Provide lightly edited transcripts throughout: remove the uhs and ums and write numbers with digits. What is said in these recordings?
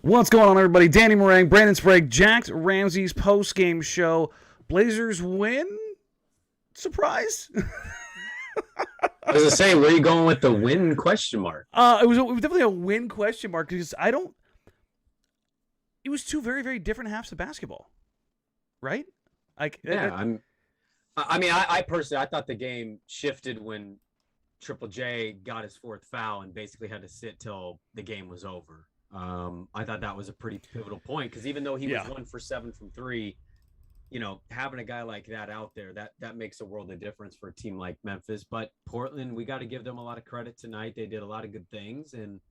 What's going on, everybody? Danny Marang, Brandon Sprague, Jack Ramsays post-game show. Blazers win? Surprise? I was gonna say, where are you going with the win question mark? It was definitely a win question mark because it was two very, very different halves of basketball, right? I personally, I thought the game shifted when Triple J got his fourth foul and basically had to sit till the game was over. I thought that was a pretty pivotal point because even though he was 1 for 7 from three, having a guy like that out there, that makes a world of difference for a team like Memphis. But Portland, we got to give them a lot of credit tonight. They did a lot of good things, and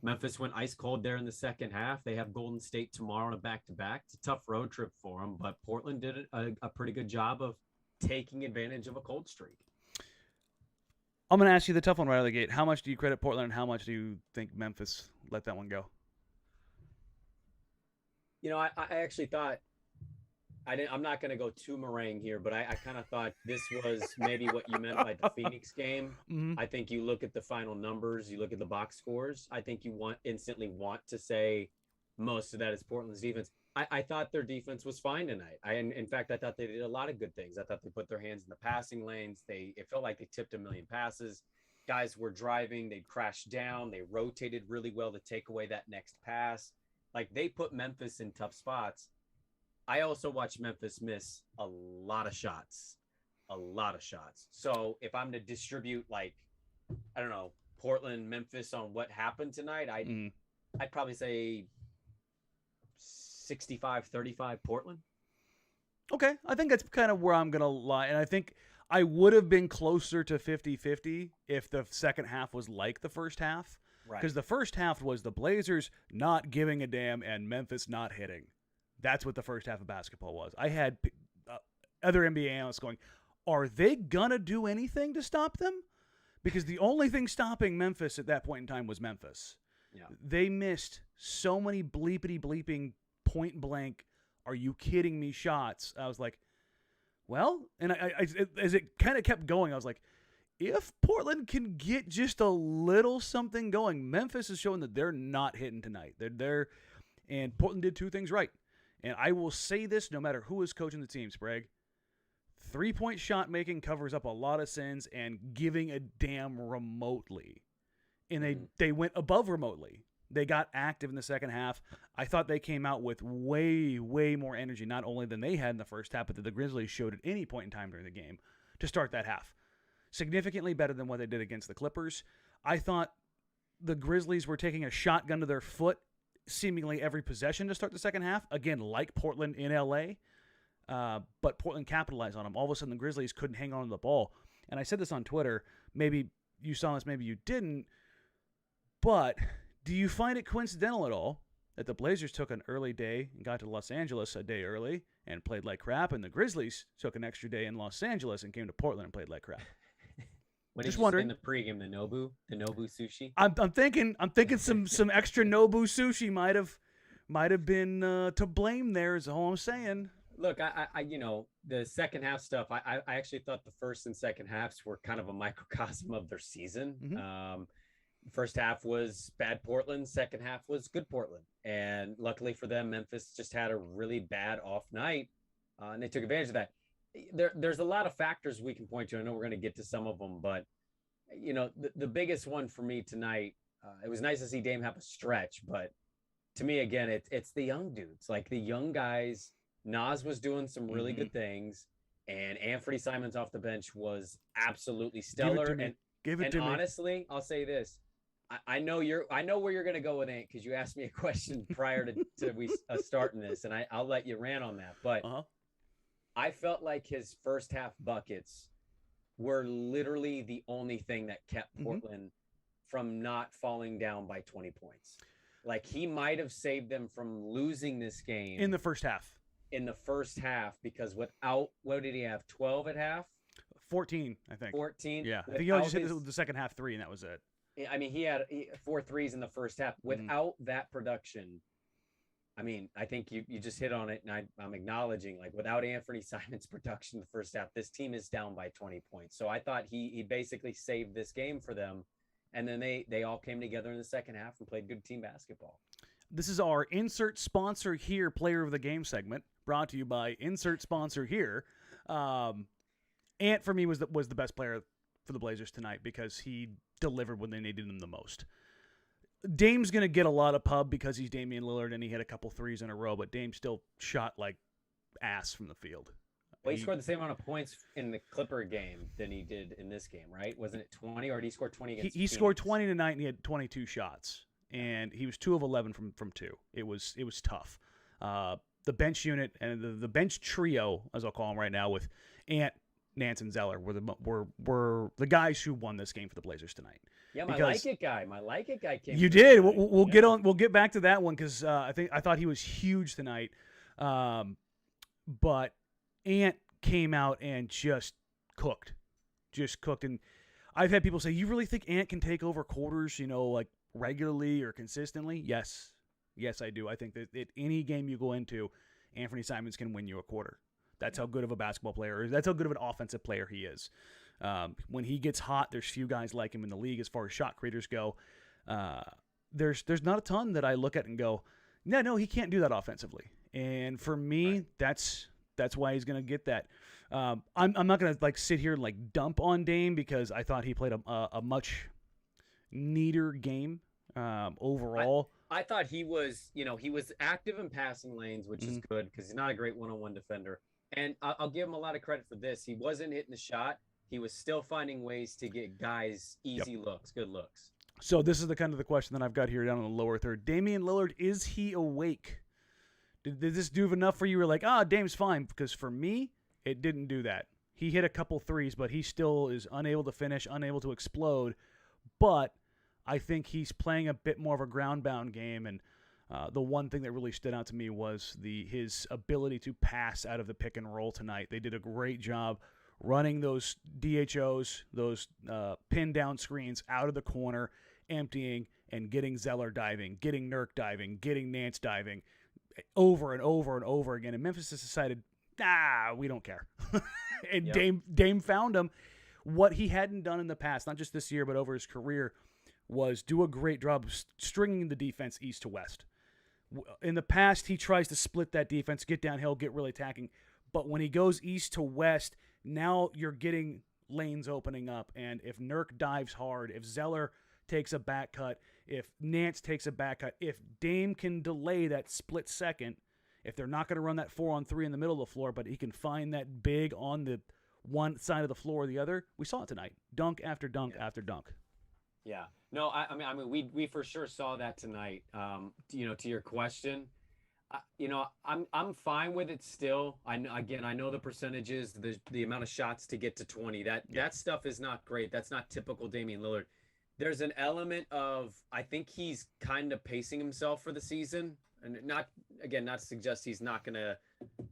Memphis went ice cold there in the second half. They have Golden State tomorrow on a back-to-back. It's a tough road trip for them, but Portland did a pretty good job of taking advantage of a cold streak. I'm going to ask you the tough one right out of the gate. How much do you credit Portland, and how much do you think Memphis let that one go? I actually thought I'm not going to go too Marang here, but I kind of thought this was maybe what you meant by the Phoenix game. Mm-hmm. I think you look at the final numbers, you look at the box scores. I think you instantly want to say most of that is Portland's defense. I thought their defense was fine tonight. In fact, I thought they did a lot of good things. I thought they put their hands in the passing lanes. It felt like they tipped a million passes. Guys were driving. They crashed down. They rotated really well to take away that next pass. Like, they put Memphis in tough spots. I also watched Memphis miss a lot of shots. So if I'm to distribute, Portland, Memphis on what happened tonight, I'd probably say 65-35 Portland. Okay, I think that's kind of where I'm going to lie. And I think I would have been closer to 50-50 if the second half was like the first half. Right. Because the first half was the Blazers not giving a damn and Memphis not hitting. That's what the first half of basketball was. I had other NBA analysts going, are they going to do anything to stop them? Because the only thing stopping Memphis at that point in time was Memphis. Yeah. They missed so many bleeping point blank, are you kidding me shots. I was like, well, and as it kind of kept going, I was like, if Portland can get just a little something going, Memphis is showing that they're not hitting tonight. And Portland did two things right. And I will say this no matter who is coaching the team, Sprague. 3-point shot making covers up a lot of sins and giving a damn remotely. And they went above remotely. They got active in the second half. I thought they came out with way, way more energy, not only than they had in the first half, but that the Grizzlies showed at any point in time during the game to start that half. Significantly better than what they did against the Clippers. I thought the Grizzlies were taking a shotgun to their foot seemingly every possession to start the second half. Again, like Portland in L.A., but Portland capitalized on them. All of a sudden, the Grizzlies couldn't hang on to the ball. And I said this on Twitter. Maybe you saw this, maybe you didn't. But do you find it coincidental at all that the Blazers took an early day and got to Los Angeles a day early and played like crap, and the Grizzlies took an extra day in Los Angeles and came to Portland and played like crap? Just wondering. In the pregame, the Nobu sushi. I'm thinking some extra Nobu sushi might have been to blame there. Is all I'm saying. Look, I the second half stuff. I actually thought the first and second halves were kind of a microcosm of their season. Mm-hmm. First half was bad Portland. Second half was good Portland. And luckily for them, Memphis just had a really bad off night, and they took advantage of that. There's a lot of factors we can point to. I know we're going to get to some of them, but the biggest one for me tonight, it was nice to see Dame have a stretch, but to me, again, it's the young dudes, like the young guys. Nas was doing some really good things, and Anfernee Simons off the bench was absolutely stellar. And honestly, I'll say this. I know where you're going to go with Ant, because you asked me a question prior to we starting this, and I'll let you rant on that. But I felt like his first half buckets were literally the only thing that kept Portland from not falling down by 20 points. Like, he might have saved them from losing this game in the first half. Because without, what did he have? 12 at half? 14, I think. 14? Yeah. I think he only just hit the second half 3, and that was it. I mean, he had 4 threes in the first half. Without that production, I mean, I think you just hit on it, and I'm acknowledging, like, without Anfernee Simons' production in the first half, this team is down by 20 points. So I thought he basically saved this game for them, and then they all came together in the second half and played good team basketball. This is our insert sponsor here, player of the game segment, brought to you by insert sponsor here. Ant for me was the best player for the Blazers tonight because he delivered when they needed him the most. Dame's going to get a lot of pub because he's Damian Lillard and he hit a couple threes in a row, but Dame still shot like ass from the field. Well, he scored the same amount of points in the Clipper game than he did in this game, right? Wasn't it 20, or did he score 20 against He scored 20 tonight and he had 22 shots, and he was 2 of 11 from 2. It was tough. The bench unit and the bench trio, as I'll call them right now, with Ant, Nance, and Zeller were the guys who won this game for the Blazers tonight. Yeah, my like it guy came. You did. We'll get on. We'll get back to that one because I thought he was huge tonight. But Ant came out and just cooked. And I've had people say, "You really think Ant can take over quarters? Like regularly or consistently?" Yes, I do. I think that any game you go into, Anfernee Simons can win you a quarter. That's how good of a basketball player is. That's how good of an offensive player he is. When he gets hot, there's few guys like him in the league as far as shot creators go. There's not a ton that I look at and go, no, he can't do that offensively. And for me, that's why he's going to get that. I'm not going to sit here and dump on Dame because I thought he played a much neater game overall. I thought he was active in passing lanes, which is good because he's not a great one-on-one defender. And I'll give him a lot of credit for this. He wasn't hitting the shot. He was still finding ways to get guys easy looks, good looks. So this is the question that I've got here down in the lower third. Damian Lillard, is he awake? Did this do enough for you? You're like, Dame's fine. Because for me, it didn't do that. He hit a couple threes, but he still is unable to finish, unable to explode. But I think he's playing a bit more of a ground-bound game, and the one thing that really stood out to me was his ability to pass out of the pick and roll tonight. They did a great job running those DHOs, those pin-down screens out of the corner, emptying, and getting Zeller diving, getting Nurk diving, getting Nance diving over and over and over again. And Memphis has decided, we don't care. And Dame found him. What he hadn't done in the past, not just this year, but over his career, was do a great job of stringing the defense east to west. In the past, he tries to split that defense, get downhill, get really attacking. But when he goes east to west, now you're getting lanes opening up. And if Nurk dives hard, if Zeller takes a back cut, if Nance takes a back cut, if Dame can delay that split second, if they're not going to run that 4-on-3 in the middle of the floor, but he can find that big on the one side of the floor or the other, we saw it tonight. Dunk after dunk after dunk. Yeah. No, I mean, we for sure saw that tonight. To your question, I'm fine with it still. I know the percentages, the amount of shots to get to 20. That stuff is not great. That's not typical Damian Lillard. There's an element of, I think he's kind of pacing himself for the season, and not to suggest he's not going to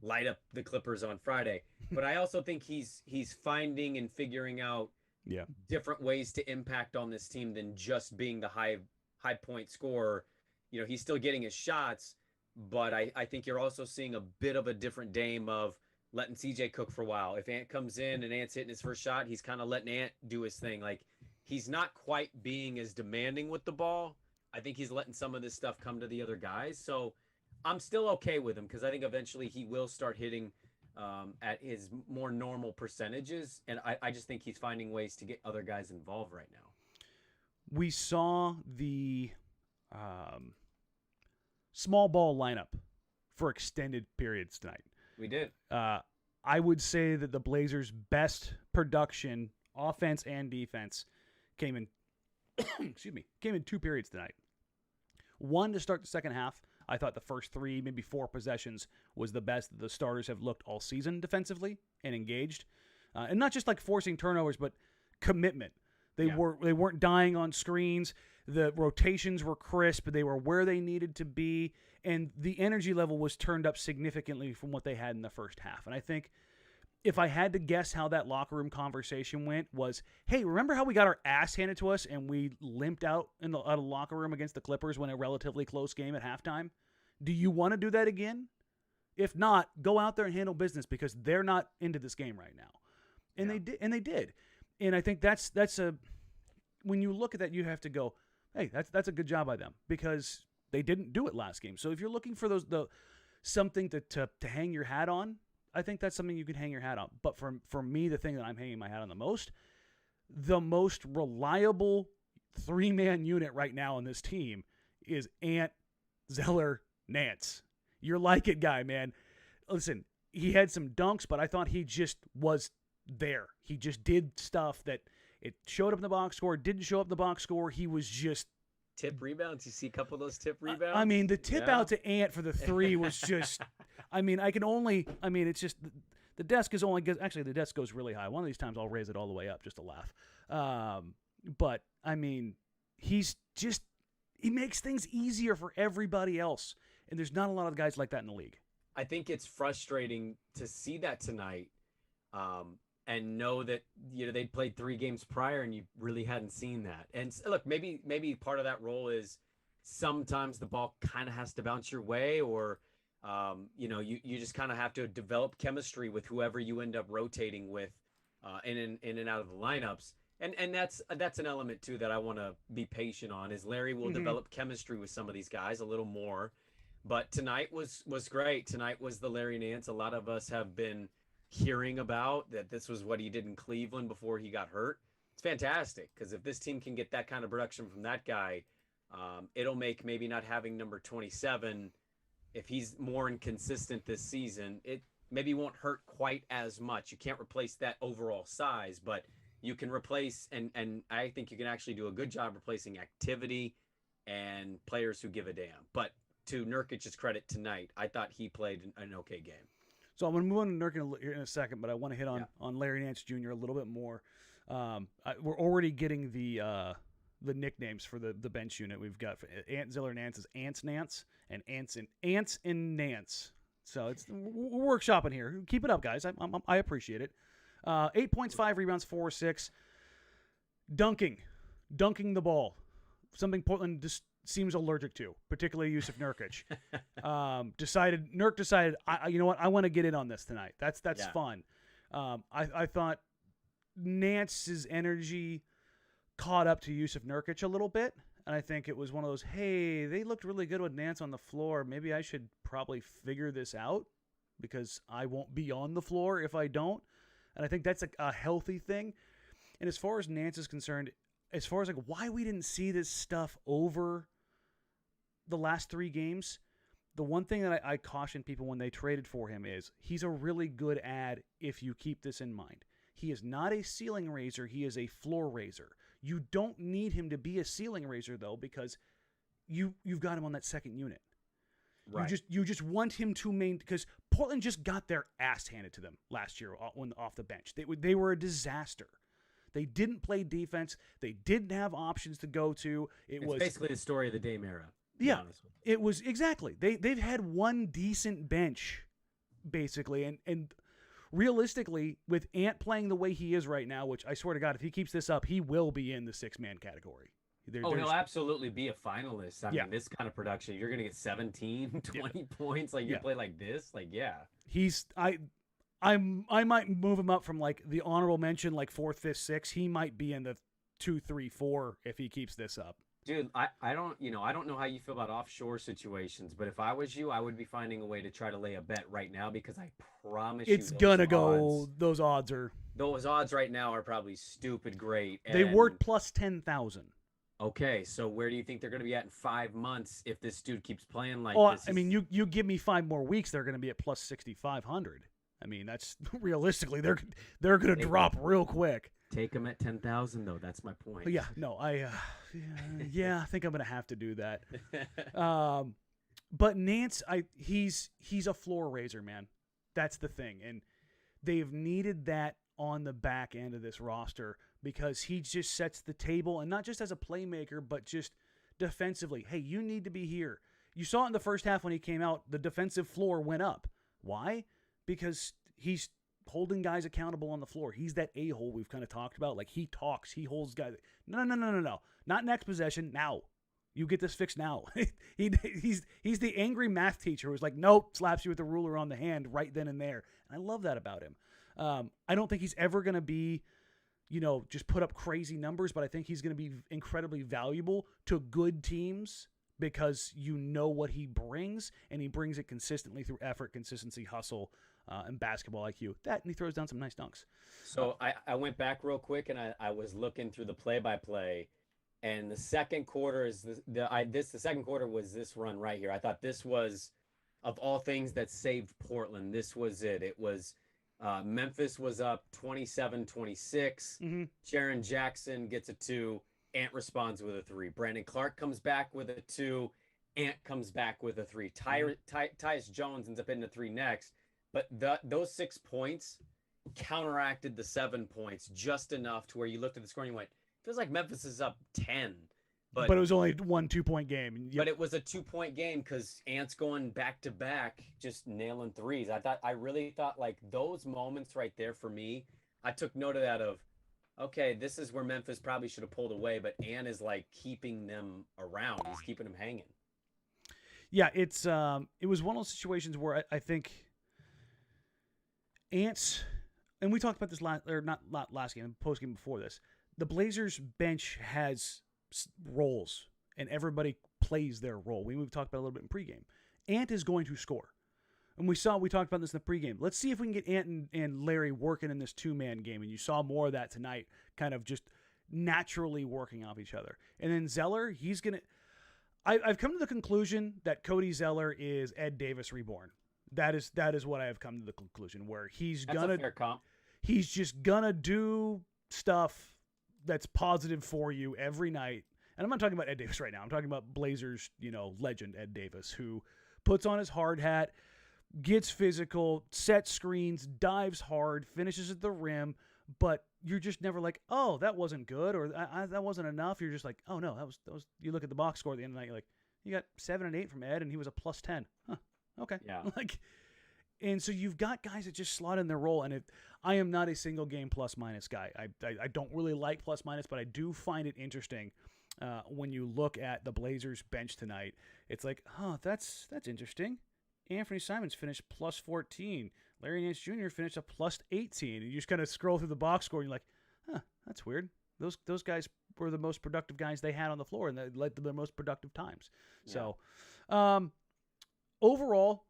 light up the Clippers on Friday, but I also think he's finding and figuring out different ways to impact on this team than just being the high point scorer. He's still getting his shots, but I think you're also seeing a bit of a different Dame of letting CJ cook for a while. If Ant comes in and Ant's hitting his first shot, he's kind of letting Ant do his thing. He's not quite being as demanding with the ball. I think he's letting some of this stuff come to the other guys. So I'm still okay with him because I think eventually he will start hitting at his more normal percentages. And I just think he's finding ways to get other guys involved right now. We saw the small ball lineup for extended periods tonight. We did. I would say that the Blazers' best production, offense and defense, came in 2 periods tonight. One to start the second half. I thought the first 3, maybe 4 possessions was the best that the starters have looked all season defensively and engaged. And not just forcing turnovers, but commitment. They weren't dying on screens. The rotations were crisp. They were where they needed to be. And the energy level was turned up significantly from what they had in the first half. And I think if I had to guess how that locker room conversation went was, hey, remember how we got our ass handed to us and we limped out out of the locker room against the Clippers when a relatively close game at halftime? Do you want to do that again? If not, go out there and handle business because they're not into this game right now. And they did. And I think that's when you look at that, you have to go, hey, that's a good job by them because They didn't do it last game. So if you're looking for something to hang your hat on, I think that's something you can hang your hat on. But for me, the thing that I'm hanging my hat on the most reliable 3-man unit right now on this team is Ant, Zeller, Nance. You're like it, guy, man. Listen, he had some dunks, but I thought he just was there. He just did stuff that it showed up in the box score, didn't show up in the box score. He was just tip rebounds. You see a couple of those tip rebounds? I mean, the tip out to Ant for the 3 was just it's just the desk is only actually the desk goes really high. One of these times I'll raise it all the way up just to laugh. But I mean, he makes things easier for everybody else. And there's not a lot of guys like that in the league. I think it's frustrating to see that tonight, and know that they'd played 3 games prior and you really hadn't seen that. And look, maybe part of that role is sometimes the ball kind of has to bounce your way, or you just kind of have to develop chemistry with whoever you end up rotating with in and out of the lineups. And that's an element too that I want to be patient on. Is Larry will develop chemistry with some of these guys a little more. But tonight was great. Tonight was the Larry Nance a lot of us have been hearing about, that this was what he did in Cleveland before he got hurt. It's fantastic, because if this team can get that kind of production from that guy, it'll make maybe not having number 27, if he's more inconsistent this season, it maybe won't hurt quite as much. You can't replace that overall size, but you can replace, and I think you can actually do a good job replacing activity and players who give a damn. But to Nurkic's credit tonight, I thought he played an okay game. So I'm going to move on to Nurkic in a second, but I want to hit on Larry Nance Jr. a little bit more. We're already getting the nicknames for the bench unit. We've got Ant, Zeller, Nance is Ants Nance, and Ants and Nance. So we're workshopping here. Keep it up, guys. I appreciate it. 8 points, 5 rebounds, 4 6. Dunking the ball. Something Portland just seems allergic to, particularly Jusuf Nurkic. Nurk decided, you know what, I want to get in on this tonight. That's fun. I thought Nance's energy caught up to Jusuf Nurkic a little bit, and I think it was one of those, hey, they looked really good with Nance on the floor. Maybe I should probably figure this out because I won't be on the floor if I don't. And I think that's a healthy thing. And as far as Nance is concerned, as far as like why we didn't see this stuff over the last 3 games, the one thing that I caution people when they traded for him is he's a really good ad if you keep this in mind. He is not a ceiling raiser. He is a floor raiser. You don't need him to be a ceiling raiser, though, because you've got him on that second unit. Right. You just want him to because Portland just got their ass handed to them last year off the bench. They were a disaster. They didn't play defense. They didn't have options to go to. It's basically the story of the Dame era. Yeah, it was exactly. They've had one decent bench, basically, and realistically, with Ant playing the way he is right now, which I swear to God, if he keeps this up, he will be in the 6-man category. He'll absolutely be a finalist. I mean, this kind of production, you're going to get 17, 20 points. Like, you play like this? Like, yeah. I might move him up from, like, the honorable mention, like, 4th, 5th, 6th. He might be in the 2, 3, 4 if he keeps this up. Dude, I don't know how you feel about offshore situations, but if I was you, I would be finding a way to try to lay a bet right now, because I promise you it's gonna go. Those odds right now are probably stupid great. They work plus 10,000. Okay, so where do you think they're going to be at in 5 months if this dude keeps playing like this? I mean, you give me 5 more weeks, they're going to be at plus 6,500. I mean, that's realistically they're going to drop real quick. Take them at 10,000 though. That's my point. Yeah, no, I think I'm going to have to do that. But Nance, he's a floor raiser, man. That's the thing, and they've needed that on the back end of this roster, because he just sets the table, and not just as a playmaker, but just defensively. Hey, you need to be here. You saw it in the first half when he came out, the defensive floor went up. Why? Because he's holding guys accountable on the floor. He's that a-hole we've kind of talked about. Like, he talks, he holds guys. No. Not next possession, now. You get this fixed now. He's the angry math teacher who's like, nope, slaps you with the ruler on the hand right then and there. And I love that about him. I don't think he's ever going to be, just put up crazy numbers, but I think he's going to be incredibly valuable to good teams because you know what he brings, and he brings it consistently through effort, consistency, hustle, and basketball IQ. And he throws down some nice dunks. So I went back real quick, and I was looking through the play-by-play, and the second quarter is the second quarter was this run right here. I thought this was, of all things that saved Portland, this was it. It was Memphis was up 27-26. Mm-hmm. Jaren Jackson gets a 2. Ant responds with a 3. Brandon Clark comes back with a 2. Ant comes back with a 3. Tyus Jones ends up hitting a 3 next. But those 6 points counteracted the 7 points just enough to where you looked at the score and you went, feels like Memphis is up 10. But it was only 1 2-point game. But it was a 2-point game because Ant's going back to back, just nailing threes. I really thought like those moments right there for me, I took note of that okay, this is where Memphis probably should have pulled away, but Ant is like keeping them around. He's keeping them hanging. Yeah, it was one of those situations where I think Ant's, and we talked about this not last game, post game before this. The Blazers bench has roles, and everybody plays their role. We talked about it a little bit in pregame. Ant is going to score. And we talked about this in the pregame. Let's see if we can get Ant and Larry working in this 2-man game. And you saw more of that tonight, kind of just naturally working off each other. And then Zeller, he's going to... I've come to the conclusion that Cody Zeller is Ed Davis reborn. That is what I have come to the conclusion, where he's That's a fair comp. He's just going to do stuff that's positive for you every night. And I'm not talking about Ed Davis right now. I'm talking about Blazers, legend Ed Davis, who puts on his hard hat, gets physical, sets screens, dives hard, finishes at the rim, but you're just never like, oh, that wasn't good, or that wasn't enough. You're just like, oh no, that was. You look at the box score at the end of the night, you're like, you got 7 and 8 from Ed, and he was a plus 10. Huh, okay, yeah. And so you've got guys that just slot in their role. And I am not a single game plus minus guy. I don't really like plus minus, but I do find it interesting when you look at the Blazers bench tonight. It's like, that's interesting. Anfernee Simons finished plus 14. Larry Nance Jr. finished a plus 18. And you just kind of scroll through the box score and you're like, that's weird. Those guys were the most productive guys they had on the floor, and they led to their most productive times. Yeah. So overall,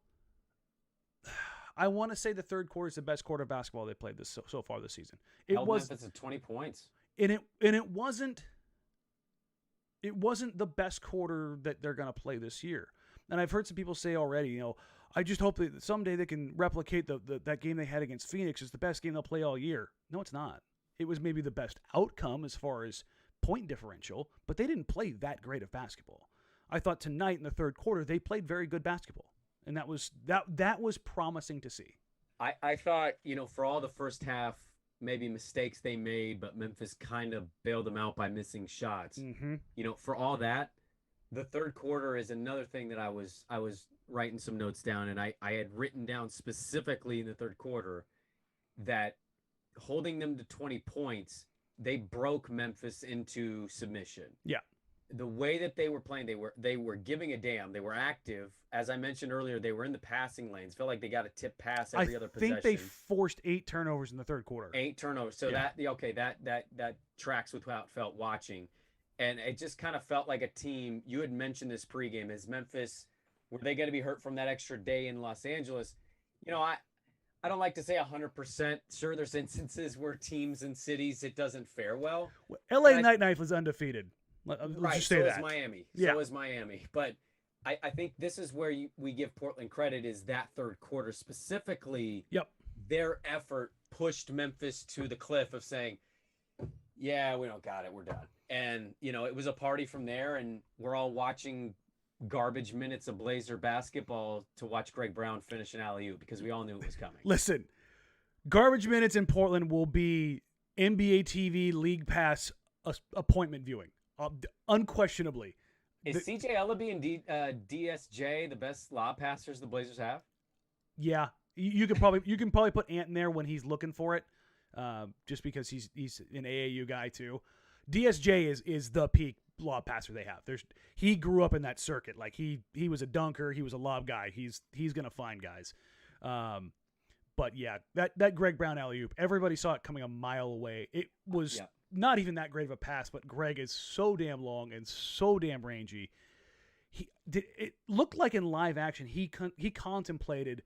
I want to say the third quarter is the best quarter of basketball they played so far this season. It was Memphis at 20 points. And it wasn't the best quarter that they're going to play this year. And I've heard some people say already, I just hope that someday they can replicate that game they had against Phoenix. It's the best game they'll play all year. No, it's not. It was maybe the best outcome as far as point differential, but they didn't play that great of basketball. I thought tonight in the third quarter they played very good basketball, and that was promising to see. I thought, for all the first half, maybe mistakes they made, but Memphis kind of bailed them out by missing shots. Mm-hmm. For all that, the third quarter is another thing that I was writing some notes down, and I had written down specifically in the third quarter that holding them to 20 points, they broke Memphis into submission. Yeah. The way that they were playing, they were giving a damn. They were active. As I mentioned earlier, they were in the passing lanes. Felt like they got a tip pass every other possession. I think they forced 8 turnovers in the third quarter. 8 turnovers. So that tracks with how it felt watching. And it just kind of felt like a team. You had mentioned this pregame. Is Memphis, were they going to be hurt from that extra day in Los Angeles? I don't like to say 100%. Sure, there's instances where teams and cities, it doesn't fare well. LA Night was undefeated. Let's just say that. So is Miami. Yeah. So is Miami. But I think this is where we give Portland credit, is that third quarter specifically. Yep. Their effort pushed Memphis to the cliff of saying, yeah, we don't got it. We're done. And, it was a party from there, and we're all watching garbage minutes of Blazer basketball to watch Greg Brown finish an alley-oop because we all knew it was coming. Listen, garbage minutes in Portland will be NBA TV League Pass appointment viewing, unquestionably. Is CJ Ellaby and DSJ the best lob passers the Blazers have? Yeah, you can probably put Ant in there when he's looking for it, just because he's an AAU guy too. DSJ is the peak lob passer they have. He grew up in that circuit. Like he was a dunker, he was a lob guy. He's gonna find guys. But yeah, that Greg Brown alley-oop, everybody saw it coming a mile away. It was not even that great of a pass, but Greg is so damn long and so damn rangy. It looked like in live action he contemplated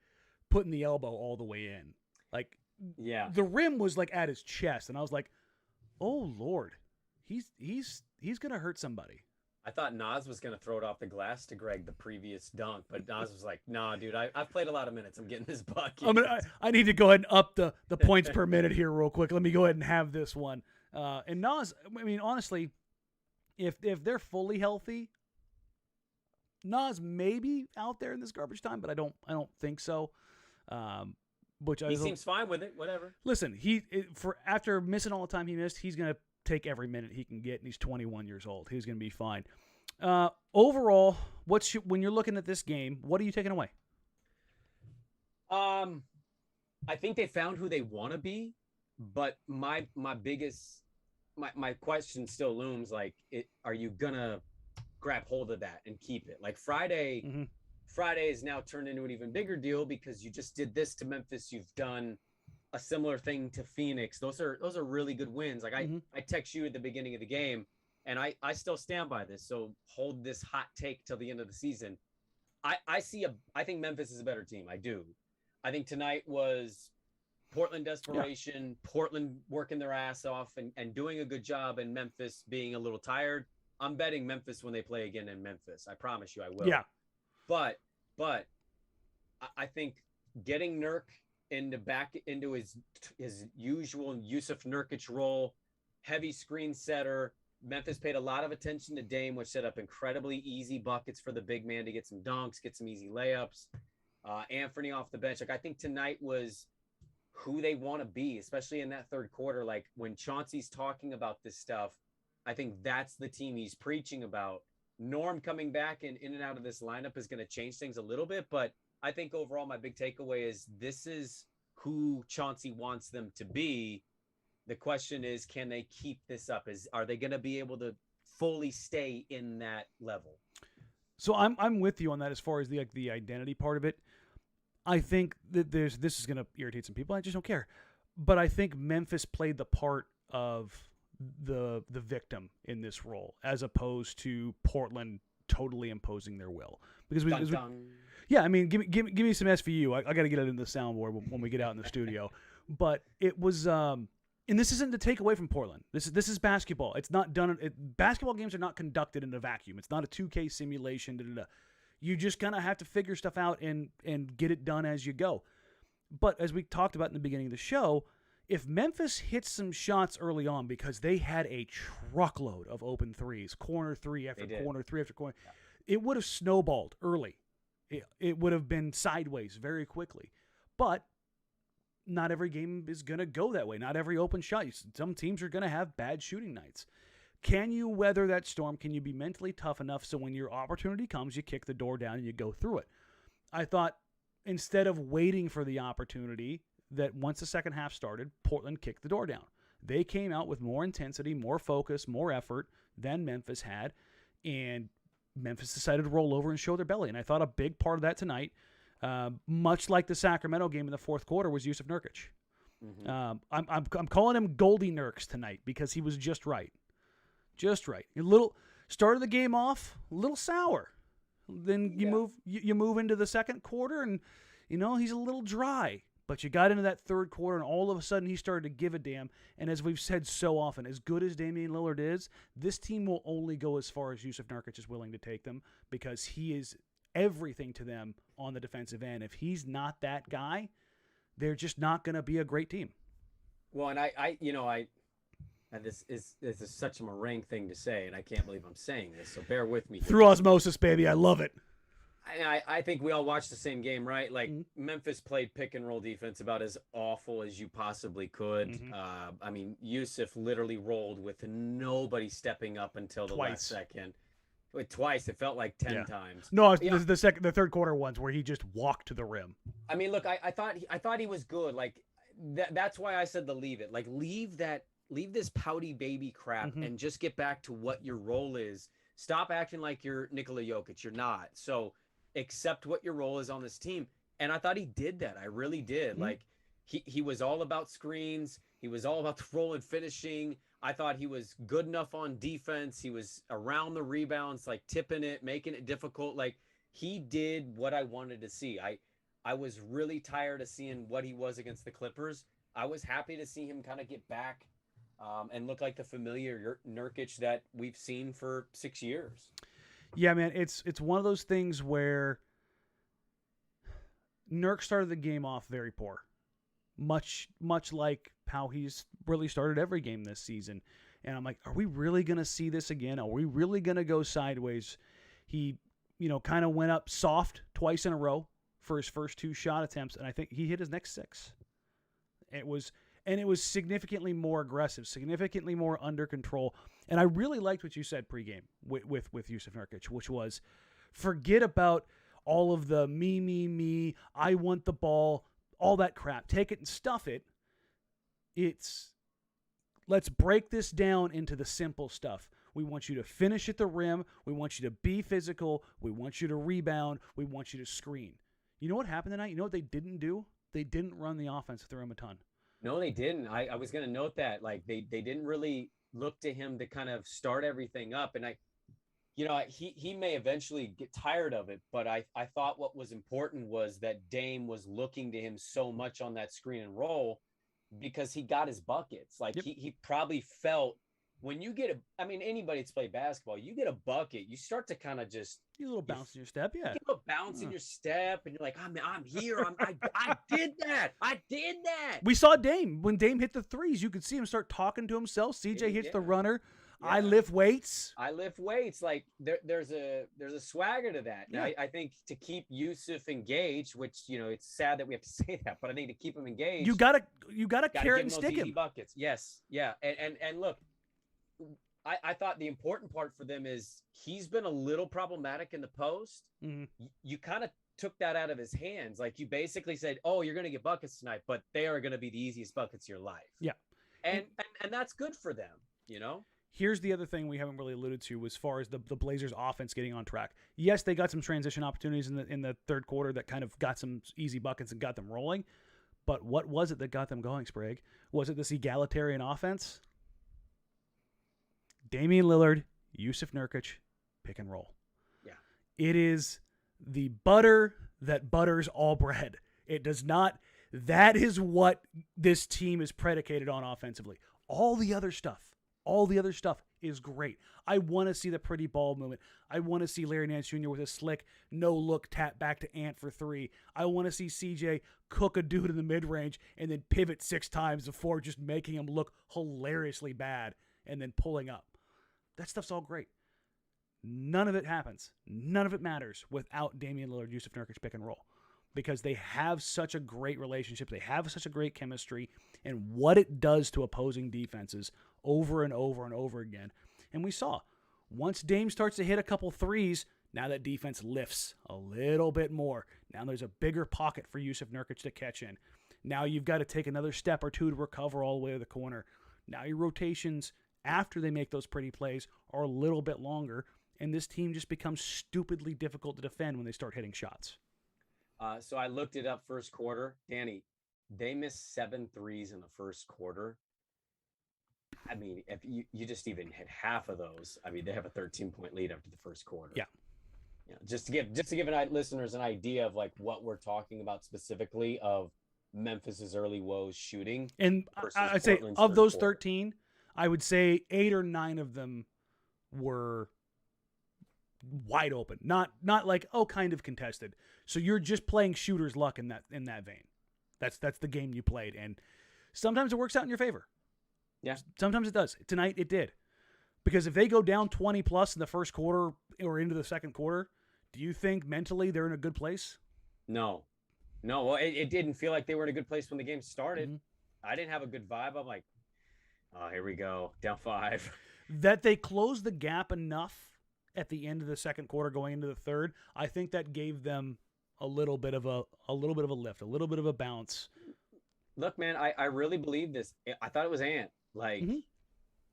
putting the elbow all the way in. Like, Yeah. the rim was like at his chest, and I was like, "Oh Lord, he's gonna hurt somebody." I thought Nas was going to throw it off the glass to Greg the previous dunk, but Nas was like, "Nah, dude, I've played a lot of minutes. I'm getting this bucket." I need to go ahead and up the points per minute here real quick. Let me go ahead and have this one. And Nas, I mean, honestly, if they're fully healthy, Nas may be out there in this garbage time, but I don't think so. He seems fine with it. Whatever. Listen, after missing all the time he missed, he's gonna take every minute he can get, and he's 21 years old. He's gonna be fine. Overall, when you're looking at this game, what are you taking away? I think they found who they want to be, but my question still looms, like, are you gonna grab hold of that and keep it? Like Friday. Mm-hmm. Friday is now turned into an even bigger deal because you just did this to Memphis. You've done a similar thing to Phoenix. Those are really good wins. Like I text you at the beginning of the game, and I still stand by this. So hold this hot take till the end of the season. I think Memphis is a better team. I do. I think tonight was Portland desperation, Portland working their ass off and doing a good job, and Memphis being a little tired. I'm betting Memphis when they play again in Memphis. I promise you I will. Yeah. But I think getting Nurk back into his usual Yusuf Nurkic role, heavy screen setter. Memphis paid a lot of attention to Dame, which set up incredibly easy buckets for the big man to get some dunks, get some easy layups. Anfernee off the bench. Like, I think tonight was who they want to be, especially in that third quarter. Like, when Chauncey's talking about this stuff, I think that's the team he's preaching about. Norm coming back and in and out of this lineup is going to change things a little bit, but I think overall my big takeaway is this is who Chauncey wants them to be. The question is, can they keep this up? Are they going to be able to fully stay in that level? So I'm with you on that as far as the identity part of it. I think that this is going to irritate some people. I just don't care. But I think Memphis played the part of the victim in this role, as opposed to Portland totally imposing their will. Because yeah, I mean, give me some SVU. I got to get it into the soundboard when we get out in the studio. But it was, and this isn't to take away from Portland. This is basketball. It's not done. Basketball games are not conducted in a vacuum. It's not a 2K simulation. You just kind of have to figure stuff out and get it done as you go. But as we talked about in the beginning of the show, if Memphis hits some shots early on, because they had a truckload of open threes, corner three after corner three after corner, it would have snowballed early. It would have been sideways very quickly. But not every game is going to go that way. Not every open shot. Some teams are going to have bad shooting nights. Can you weather that storm? Can you be mentally tough enough so when your opportunity comes, you kick the door down and you go through it? I thought instead of waiting for the opportunity, that once the second half started, Portland kicked the door down. They came out with more intensity, more focus, more effort than Memphis had, and Memphis decided to roll over and show their belly. And I thought a big part of that tonight, much like the Sacramento game in the fourth quarter, was Yusuf Nurkic. Mm-hmm. I'm calling him Goldie Nurks tonight because he was just right. Just right. A little started the game off a little sour. Then you move into the second quarter and he's a little dry. But you got into that third quarter, and all of a sudden he started to give a damn. And as we've said so often, as good as Damian Lillard is, this team will only go as far as Yusuf Nurkic is willing to take them, because he is everything to them on the defensive end. If he's not that guy, they're just not going to be a great team. Well, and this is such a Marang thing to say, and I can't believe I'm saying this, so bear with me. Through osmosis, baby. I love it. I think we all watched the same game, right? Like, Memphis played pick and roll defense about as awful as you possibly could. Mm-hmm. Yusuf literally rolled with nobody stepping up until the last second. Twice. It felt like 10 times. No, the third quarter ones where he just walked to the rim. I mean, look, I thought he was good. Like, that's why I said to leave it. Like, leave this pouty baby crap and just get back to what your role is. Stop acting like you're Nikola Jokic. You're not. So accept what your role is on this team. And I thought he did that. I really did. Like, he was all about screens. He was all about the roll and finishing. I thought he was good enough on defense. He was around the rebounds, like tipping it, making it difficult. Like he did what I wanted to see. I was really tired of seeing what he was against the Clippers. I was happy to see him kind of get back and look like the familiar Nurkic that we've seen for 6 years. Yeah, man, it's one of those things where Nurk started the game off very poor, much like how he's really started every game this season. And I'm like, are we really going to see this again? Are we really going to go sideways? He, kind of went up soft twice in a row for his first 2 shot attempts, and I think he hit his next 6. It was significantly more aggressive, significantly more under control. And I really liked what you said pregame with Jusuf Nurkic, which was forget about all of the me, I want the ball, all that crap. Take it and stuff it. Let's break this down into the simple stuff. We want you to finish at the rim. We want you to be physical. We want you to rebound. We want you to screen. You know what happened tonight? You know what they didn't do? They didn't run the offense through him a ton. No, they didn't. I was going to note that. Like, they didn't really look to him to kind of start everything up. And he may eventually get tired of it, but I thought what was important was that Dame was looking to him so much on that screen and roll because he got his buckets. Like, he probably felt when you get anybody that's played basketball, you get a bucket, you start to kind of just a little bounce in your step, yeah. You get a little bounce in your step, and you're like, I'm here. I did that. I did that. We saw Dame when Dame hit the threes. You could see him start talking to himself. CJ hits the runner. Yeah. I lift weights. Like there's a swagger to that. Yeah. I think to keep Jusuf engaged, which it's sad that we have to say that, but I think to keep him engaged, you gotta carrot and stick him. Buckets. Yes, yeah, and look. I thought the important part for them is he's been a little problematic in the post. Mm-hmm. You kind of took that out of his hands. Like you basically said, oh, you're going to get buckets tonight, but they are going to be the easiest buckets of your life. Yeah. And that's good for them, Here's the other thing we haven't really alluded to as far as the Blazers offense getting on track. Yes, they got some transition opportunities in the third quarter that kind of got some easy buckets and got them rolling. But what was it that got them going, Sprague? Was it this egalitarian offense? Damian Lillard, Jusuf Nurkic, pick and roll. Yeah. It is the butter that butters all bread. It does not. That is what this team is predicated on offensively. All the other stuff is great. I want to see the pretty ball movement. I want to see Larry Nance Jr. with a slick, no-look tap back to Ant for 3. I want to see CJ cook a dude in the mid-range and then pivot 6 times before just making him look hilariously bad and then pulling up. That stuff's all great. None of it happens. None of it matters without Damian Lillard, Jusuf Nurkic pick and roll, because they have such a great relationship. They have such a great chemistry, and what it does to opposing defenses over and over and over again. And we saw once Dame starts to hit a couple threes, now that defense lifts a little bit more. Now there's a bigger pocket for Jusuf Nurkic to catch in. Now you've got to take another step or two to recover all the way to the corner. Now your rotations after they make those pretty plays are a little bit longer, and this team just becomes stupidly difficult to defend when they start hitting shots. So I looked it up first quarter. Danny, they missed 7 threes in the first quarter. I mean, if you just even hit half of those, I mean, they have a 13-point lead after the first quarter. Yeah. Just to give listeners an idea of like what we're talking about specifically of Memphis's early woes shooting. And I'd say of those 13, I would say 8 or 9 of them were wide open, not like kind of contested. So you're just playing shooter's luck in that vein. That's the game you played, and sometimes it works out in your favor. Yeah, sometimes it does. Tonight it did, because if they go down 20 plus in the first quarter or into the second quarter, do you think mentally they're in a good place? No. Well, it didn't feel like they were in a good place when the game started. Mm-hmm. I didn't have a good vibe. I'm like, oh, here we go, down 5. That they closed the gap enough at the end of the second quarter going into the third, I think that gave them a little bit of a lift, a little bit of a bounce. Look, man, I really believe this. I thought it was Ant. Like,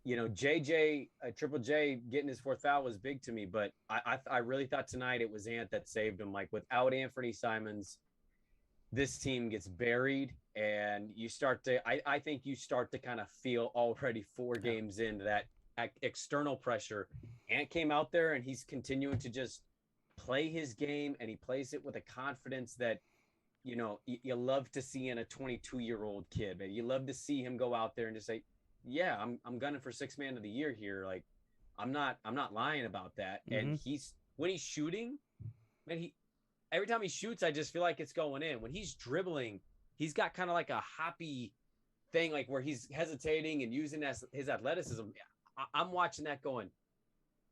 JJ, Triple J getting his 4th foul was big to me, but I really thought tonight it was Ant that saved him. Like, without Anfernee Simons, this team gets buried, and you start to, I think you start to kind of feel already 4 games into that external pressure. Ant came out there and he's continuing to just play his game, and he plays it with a confidence that, you love to see in a 22-year-old kid, man. You love to see him go out there and just say, yeah, I'm gunning for 6th man of the year here. Like, I'm not lying about that. Mm-hmm. And when he's shooting, man, every time he shoots, I just feel like it's going in. When he's dribbling, he's got kind of like a hoppy thing, like where he's hesitating and using his athleticism. I'm watching that going,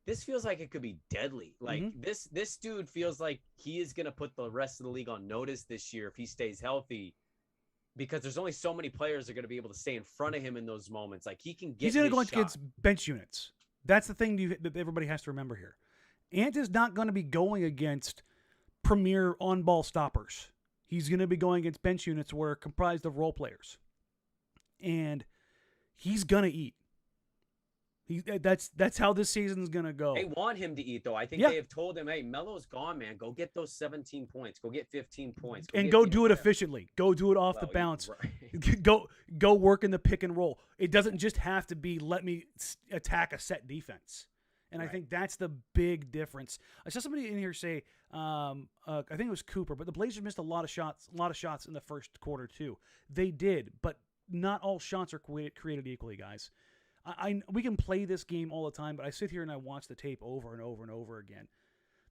this feels like it could be deadly. Like this dude feels like he is going to put the rest of the league on notice this year if he stays healthy, because there's only so many players that are going to be able to stay in front of him in those moments. Like, he can get He's going to go against bench units. That's the thing that everybody has to remember here. Ant is not going to be going against premier on-ball stoppers. He's going to be going against bench units where comprised of role players. And he's going to eat. That's how this season's going to go. They want him to eat, though. I think they have told him, hey, Melo's gone, man. Go get those 17 points. Go get 15 points. Go do it efficiently. Go do it off the bounce. Right. Go work in the pick and roll. It doesn't just have to be let me attack a set defense. And I think that's the big difference. I saw somebody in here say, I think it was Cooper, but the Blazers missed a lot of shots in the first quarter too. They did, but not all shots are created equally, guys. We can play this game all the time, but I sit here and I watch the tape over and over and over again.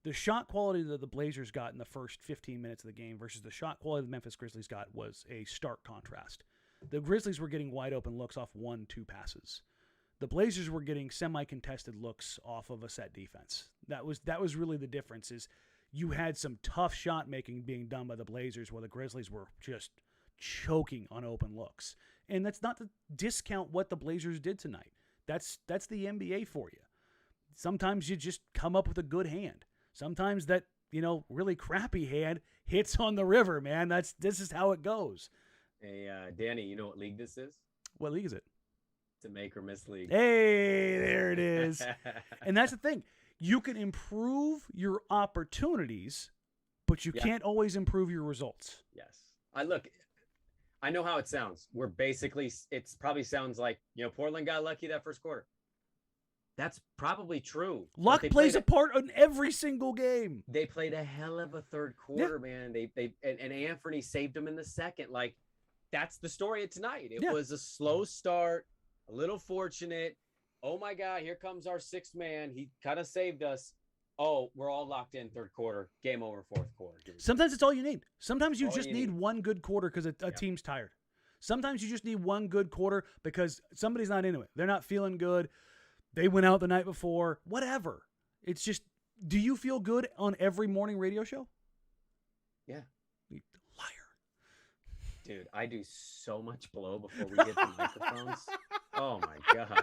The shot quality that the Blazers got in the first 15 minutes of the game versus the shot quality the Memphis Grizzlies got was a stark contrast. The Grizzlies were getting wide open looks off 1-2 passes. The Blazers were getting semi-contested looks off of a set defense. That was really the difference. Is you had some tough shot making being done by the Blazers, while the Grizzlies were just choking on open looks. And that's not to discount what the Blazers did tonight. That's the NBA for you. Sometimes you just come up with a good hand. Sometimes that, really crappy hand hits on the river, man. This is how it goes. Hey, Danny, you know what league this is? What league is it? It's a make or miss league. Hey, there it is. And that's the thing. You can improve your opportunities, but you can't always improve your results. Yes. I know how it sounds. We're basically, it probably sounds like, Portland got lucky that first quarter. That's probably true. Luck plays a part in every single game. They played a hell of a third quarter, man. And Anfernee saved them in the second. Like, that's the story of tonight. It was a slow start, a little fortunate. Oh my God, here comes our 6th man. He kind of saved us. Oh, we're all locked in third quarter. Game over, fourth quarter. Sometimes it's all you need. Sometimes you just need one good quarter because a team's tired. Sometimes you just need one good quarter because somebody's not into it. They're not feeling good. They went out the night before. Whatever. It's just, do you feel good on every morning radio show? Yeah. You liar. Dude, I do so much blow before we get the microphones. Oh, my God.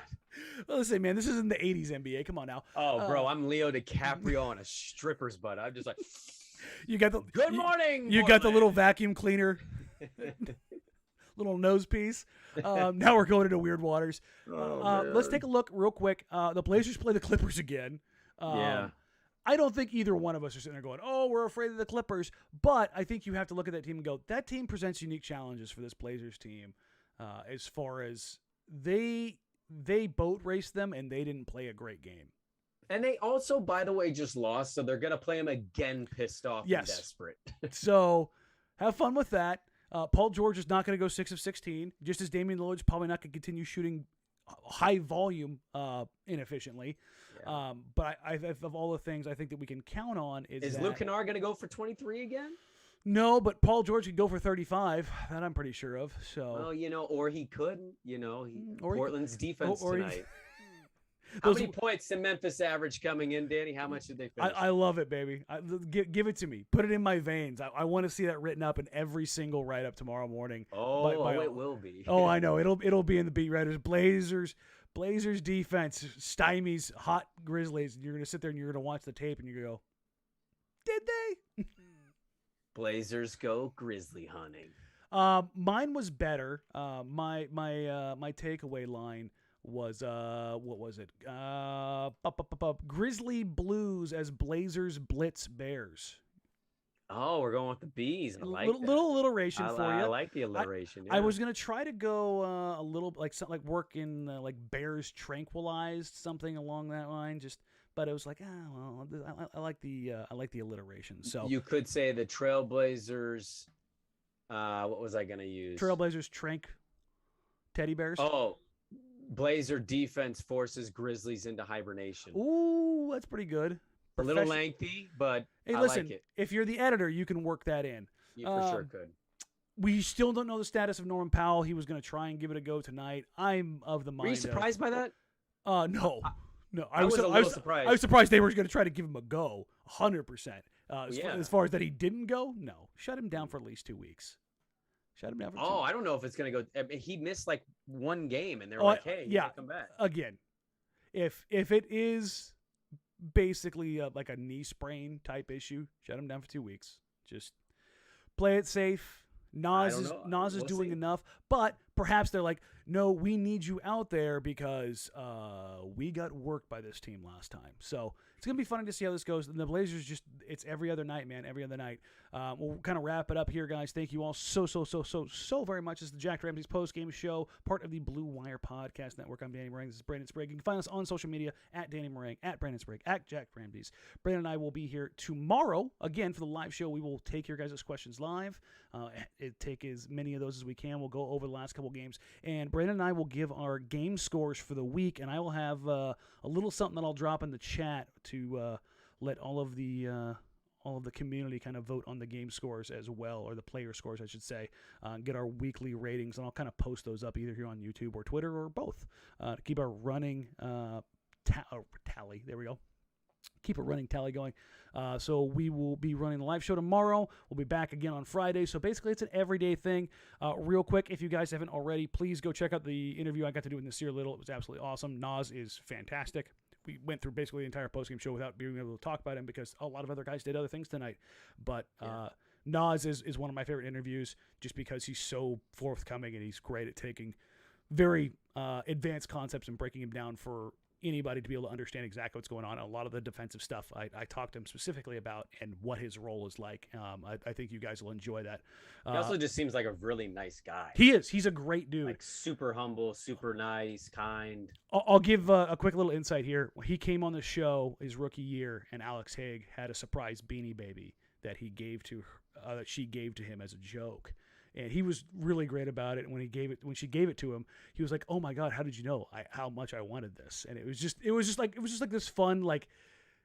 Well, listen, man, this isn't the 80s NBA. Come on now. Oh, bro, I'm Leo DiCaprio on a stripper's butt. I'm just like, you got the good morning. You got the little vacuum cleaner, little nose piece. Now we're going into weird waters. Let's take a look real quick. The Blazers play the Clippers again. I don't think either one of us are sitting there going, oh, we're afraid of the Clippers. But I think you have to look at that team and go, that team presents unique challenges for this Blazers team as far as they boat raced them and they didn't play a great game. And they also, by the way, just lost, so they're going to play them again pissed off and desperate. So have fun with that. Paul George is not going to go 6 of 16, just as Damian Lillard's probably not going to continue shooting high volume inefficiently. Yeah. But I, of all the things I think that we can count on is Luke Kennard going to go for 23 again? No, but Paul George could go for 35. That I'm pretty sure of. So, well, or he couldn't. Portland's defense tonight. How many points did Memphis average coming in, Danny? How much did they finish? I love it, baby. Give it to me. Put it in my veins. I want to see that written up in every single write-up tomorrow morning. It will be. Oh, I know. It'll be in the beat writers. Blazers defense stymies hot Grizzlies. You're going to sit there and you're going to watch the tape and you're going to go, did they? Blazers go grizzly hunting. Mine was better. My takeaway line was what was it? Grizzly Blues as Blazers blitz Bears. Oh, we're going with the bees. I like that. Little alliteration for I you. like the alliteration. I was gonna try to go a little like something like work in like Bears Tranquilized, something along that line. But it was like, I like the alliteration. So you could say the Trailblazers. What was I gonna use? Trailblazers Trank Teddy Bears. Oh, Blazer defense forces Grizzlies into hibernation. Ooh, that's pretty good. A little lengthy, but hey, I listen, like it. If you're the editor, you can work that in. You for sure could. We still don't know the status of Norman Powell. He was going to try and give it a go tonight. I'm of the mind. Were you surprised by that? No. I was a little surprised. I was surprised they were going to try to give him a go, 100%. Yeah. As far as that he didn't go, no. Shut him down for at least 2 weeks. Shut him down for 2 weeks. I don't know if it's going to go. I mean, he missed like one game, and they're like, hey, you gotta come back. Again, if it is basically like a knee sprain type issue, shut him down for 2 weeks. Just play it safe. Nas is doing enough, but perhaps they're like, no, we need you out there because we got worked by this team last time. So it's going to be funny to see how this goes. And the Blazers it's every other night, man, every other night. We'll kind of wrap it up here, guys. Thank you all so very much. This is the Jack Ramsays post-game show, part of the Blue Wire Podcast Network. I'm Danny Marang. This is Brandon Sprague. You can find us on social media at Danny Marang, at Brandon Sprague, at Jack Ramsays. Brandon and I will be here tomorrow, again, for the live show. We will take your guys' questions live. Take as many of those as we can. We'll go over the last couple games. And Brandon and I will give our game scores for the week, and I will have a little something that I'll drop in the chat to let all of the community kind of vote on the game scores as well, or the player scores, I should say, get our weekly ratings, and I'll kind of post those up either here on YouTube or Twitter or both to keep our running tally. There we go. Keep a running tally going. So we will be running the live show tomorrow. We'll be back again on Friday. So basically, it's an everyday thing. Real quick, if you guys haven't already, please go check out the interview I got to do with Nassir Little. It was absolutely awesome. Nas is fantastic. We went through basically the entire postgame show without being able to talk about him because a lot of other guys did other things tonight. But Nas is one of my favorite interviews just because he's so forthcoming and he's great at taking very advanced concepts and breaking them down for anybody to be able to understand exactly what's going on. A lot of the defensive stuff I talked to him specifically about and what his role is like. I think you guys will enjoy that. He also just seems like a really nice guy. He is. He's a great dude. Like super humble, super nice, kind. I'll give a quick little insight here. He came on the show his rookie year, and Alex Haig had a surprise Beanie Baby that he gave to her, that she gave to him as a joke. And he was really great about it. And when she gave it to him, he was like, "Oh my God, how did you know how much I wanted this?" And it was just like this fun, like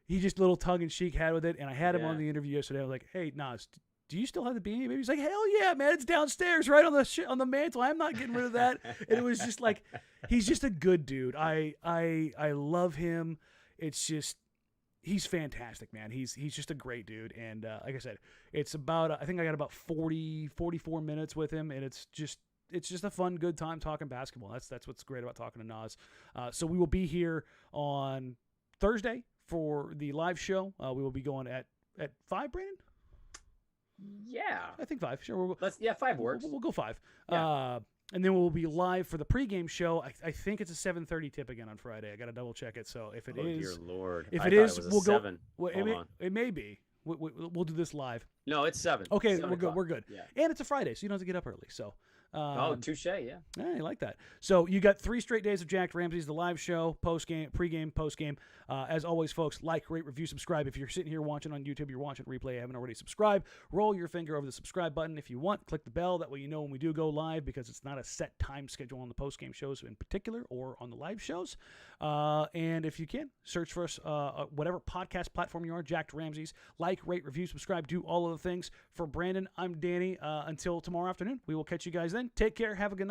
he just little tongue in cheek had with it. And I had him on the interview yesterday. I was like, "Hey, Nas, do you still have the Beanie Baby?" He's like, "Hell yeah, man! It's downstairs, right on the mantle. I'm not getting rid of that." And it was just like, he's just a good dude. I love him. It's just. He's fantastic, man. He's just a great dude. And like I said, it's about, I think I got about 44 minutes with him. And it's just a fun, good time talking basketball. That's what's great about talking to Nas. So we will be here on Thursday for the live show. We will be going at 5, Brandon? Yeah. I think 5. Sure. 5 works. We'll go 5. Yeah. And then we'll be live for the pregame show. I think it's a 7:30 tip again on Friday. I got to double check it. So if it is, dear Lord, if I it thought is, it was we'll go. 7. Well, it may be. We'll do this live. No, it's 7. Okay, 7 we're good. o'clock. We're good. Yeah. And it's a Friday, so you don't have to get up early. So. Touche, yeah. I like that. So you got 3 straight days of Jack Ramsays, the live show, pregame, postgame. As always, folks, like, rate, review, subscribe. If you're sitting here watching on YouTube, you're watching replay, you haven't already subscribed, roll your finger over the subscribe button. If you want, click the bell. That way you know when we do go live because it's not a set time schedule on the postgame shows in particular or on the live shows. And if you can, search for us, whatever podcast platform you are, Jack Ramsays. Like, rate, review, subscribe, do all of the things. For Brandon, I'm Danny. Until tomorrow afternoon, we will catch you guys then. Take care. Have a good night.